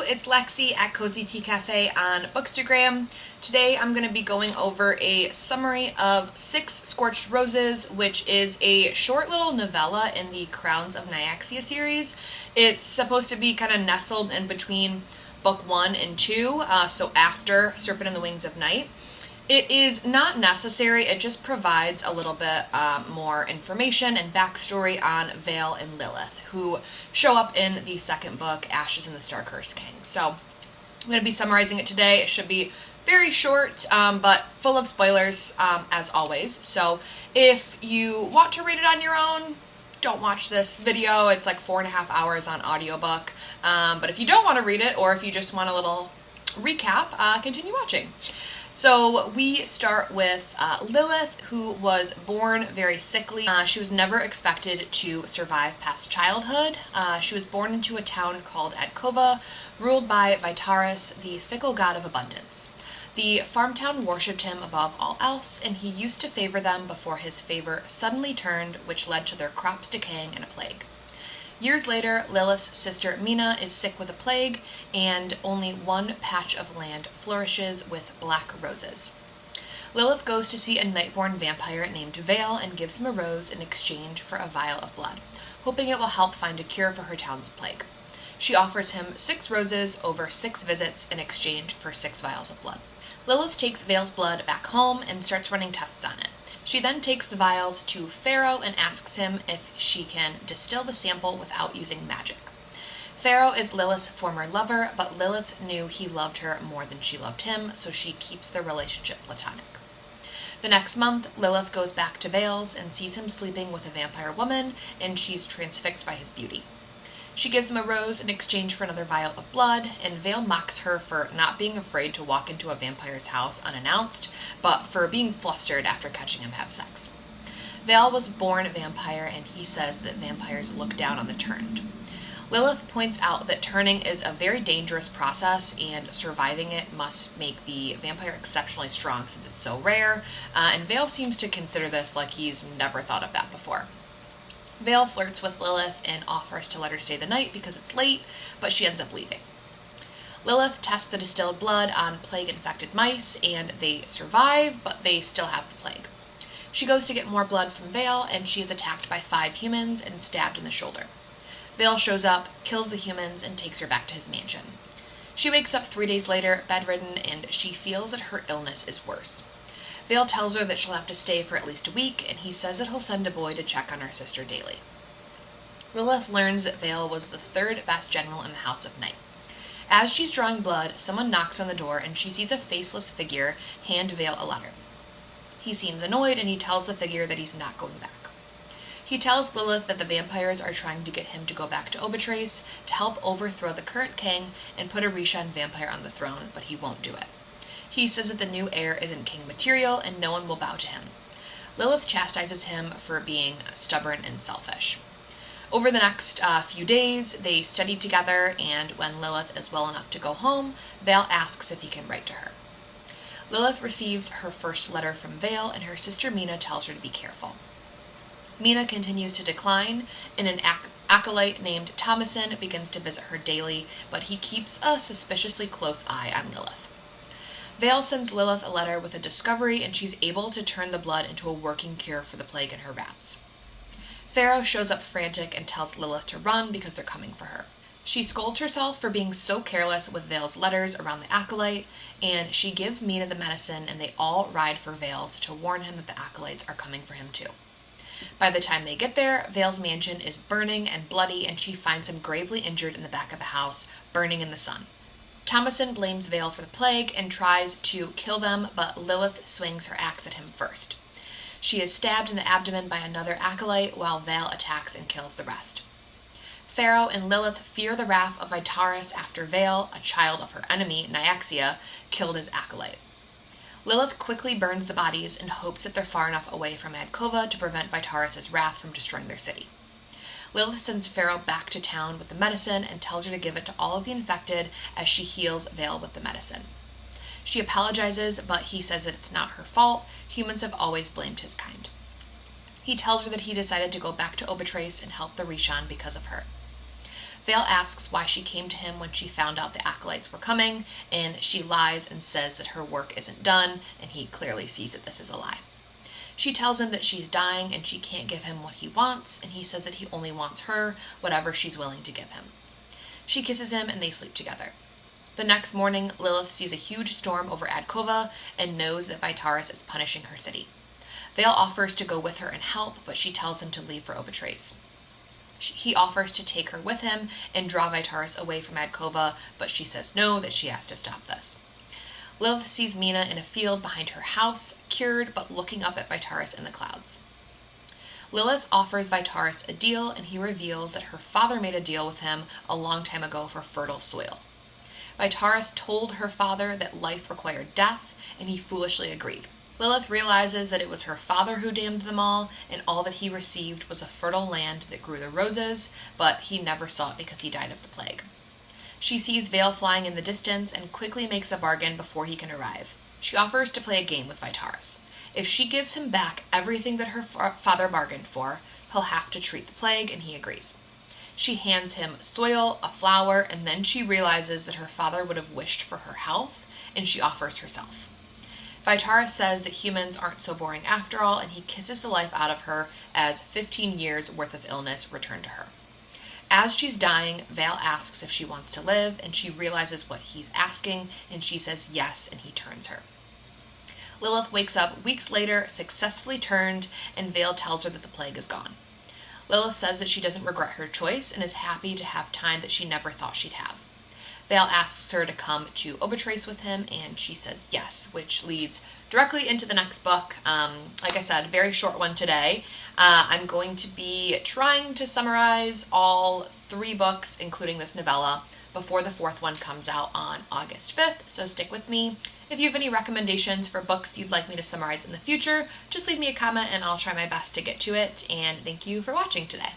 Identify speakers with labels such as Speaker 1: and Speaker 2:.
Speaker 1: it's Lexi at Cozy Tea Cafe on Bookstagram. Today I'm going to be going over a summary of Six Scorched Roses, which is a short little novella in the Crowns of Nyaxia series. It's supposed to be kind of nestled in between book 1 and 2, so after Serpent and the Wings of Night. It is not necessary, it just provides a little bit more information and backstory on Vale and Lilith, who show up in the second book, Ashes and the Star-Cursed King. So I'm going to be summarizing it today. It should be very short, but full of spoilers, as always. So if you want to read it on your own, don't watch this video. It's like 4.5 hours on audiobook. But if you don't want to read it, or if you just want a little recap, continue watching. So we start with Lilith, who was born very sickly. She was never expected to survive past childhood. She was born into a town called Adkova, ruled by Vitaris, the fickle god of abundance. The farm town worshipped him above all else, and he used to favor them before his favor suddenly turned, which led to their crops decaying and a plague. Years later, Lilith's sister Mina is sick with a plague, and only one patch of land flourishes with black roses. Lilith goes to see a nightborn vampire named Vale and gives him a rose in exchange for a vial of blood, hoping it will help find a cure for her town's plague. She offers him 6 roses over 6 visits in exchange for 6 vials of blood. Lilith takes Vale's blood back home and starts running tests on it. She then takes the vials to Pharaoh and asks him if she can distill the sample without using magic. Pharaoh is Lilith's former lover, but Lilith knew he loved her more than she loved him, so she keeps their relationship platonic. The next month, Lilith goes back to Vale's and sees him sleeping with a vampire woman, and she's transfixed by his beauty. She gives him a rose in exchange for another vial of blood, and Vale mocks her for not being afraid to walk into a vampire's house unannounced, but for being flustered after catching him have sex. Vale was born a vampire, and he says that vampires look down on the turned. Lilith points out that turning is a very dangerous process, and surviving it must make the vampire exceptionally strong since it's so rare, and Vale seems to consider this like he's never thought of that before. Vale flirts with Lilith and offers to let her stay the night because it's late, but she ends up leaving. Lilith tests the distilled blood on plague-infected mice, and they survive, but they still have the plague. She goes to get more blood from Vale, and she is attacked by 5 humans and stabbed in the shoulder. Vale shows up, kills the humans, and takes her back to his mansion. She wakes up 3 days later, bedridden, and she feels that her illness is worse. Vale tells her that she'll have to stay for at least a week, and he says that he'll send a boy to check on her sister daily. Lilith learns that Vale was the 3rd best general in the House of Night. As she's drawing blood, someone knocks on the door, and she sees a faceless figure hand Vale a letter. He seems annoyed, and he tells the figure that he's not going back. He tells Lilith that the vampires are trying to get him to go back to Obitrace to help overthrow the current king and put a Rishan vampire on the throne, but he won't do it. He says that the new heir isn't king material and no one will bow to him. Lilith chastises him for being stubborn and selfish. Over the next few days, they study together, and when Lilith is well enough to go home, Vale asks if he can write to her. Lilith receives her first letter from Vale, and her sister Mina tells her to be careful. Mina continues to decline, and an acolyte named Thomason begins to visit her daily, but he keeps a suspiciously close eye on Lilith. Vale sends Lilith a letter with a discovery, and she's able to turn the blood into a working cure for the plague in her rats. Pharaoh shows up frantic and tells Lilith to run because they're coming for her. She scolds herself for being so careless with Vale's letters around the acolyte, and she gives Mina the medicine, and they all ride for Vale's to warn him that the acolytes are coming for him too. By the time they get there, Vale's mansion is burning and bloody, and she finds him gravely injured in the back of the house, burning in the sun. Thomason blames Vale for the plague and tries to kill them, but Lilith swings her axe at him first. She is stabbed in the abdomen by another acolyte, while Vale attacks and kills the rest. Pharaoh and Lilith fear the wrath of Vitaris after Vale, a child of her enemy, Nyaxia, killed his acolyte. Lilith quickly burns the bodies and hopes that they're far enough away from Adkova to prevent Vitaris' wrath from destroying their city. Lilith sends Pharaoh back to town with the medicine and tells her to give it to all of the infected as she heals Vale with the medicine. She apologizes, but he says that it's not her fault. Humans have always blamed his kind. He tells her that he decided to go back to Obitrace and help the Rishan because of her. Vale asks why she came to him when she found out the acolytes were coming, and she lies and says that her work isn't done, and he clearly sees that this is a lie. She tells him that she's dying and she can't give him what he wants, and he says that he only wants her, whatever she's willing to give him. She kisses him and they sleep together. The next morning, Lilith sees a huge storm over Adkova and knows that Vitaris is punishing her city. Vale offers to go with her and help, but she tells him to leave for Obitrace. He offers to take her with him and draw Vitaris away from Adkova, but she says no, that she has to stop this. Lilith sees Mina in a field behind her house, cured but looking up at Vitaris in the clouds. Lilith offers Vitaris a deal, and he reveals that her father made a deal with him a long time ago for fertile soil. Vitaris told her father that life required death, and he foolishly agreed. Lilith realizes that it was her father who damned them all, and all that he received was a fertile land that grew the roses, but he never saw it because he died of the plague. She sees Vale flying in the distance and quickly makes a bargain before he can arrive. She offers to play a game with Vitaris. If she gives him back everything that her father bargained for, he'll have to treat the plague, and he agrees. She hands him soil, a flower, and then she realizes that her father would have wished for her health, and she offers herself. Vitaris says that humans aren't so boring after all, and he kisses the life out of her as 15 years worth of illness return to her. As she's dying, Vale asks if she wants to live, and she realizes what he's asking, and she says yes, and he turns her. Lilith wakes up weeks later, successfully turned, and Vale tells her that the plague is gone. Lilith says that she doesn't regret her choice and is happy to have time that she never thought she'd have. Vale asks her to come to Obitrace with him, and she says yes, which leads directly into the next book. Like I said, very short one today. I'm going to be trying to summarize all 3 books, including this novella, before the 4th one comes out on August 5th, so stick with me. If you have any recommendations for books you'd like me to summarize in the future, just leave me a comment and I'll try my best to get to it, and thank you for watching today.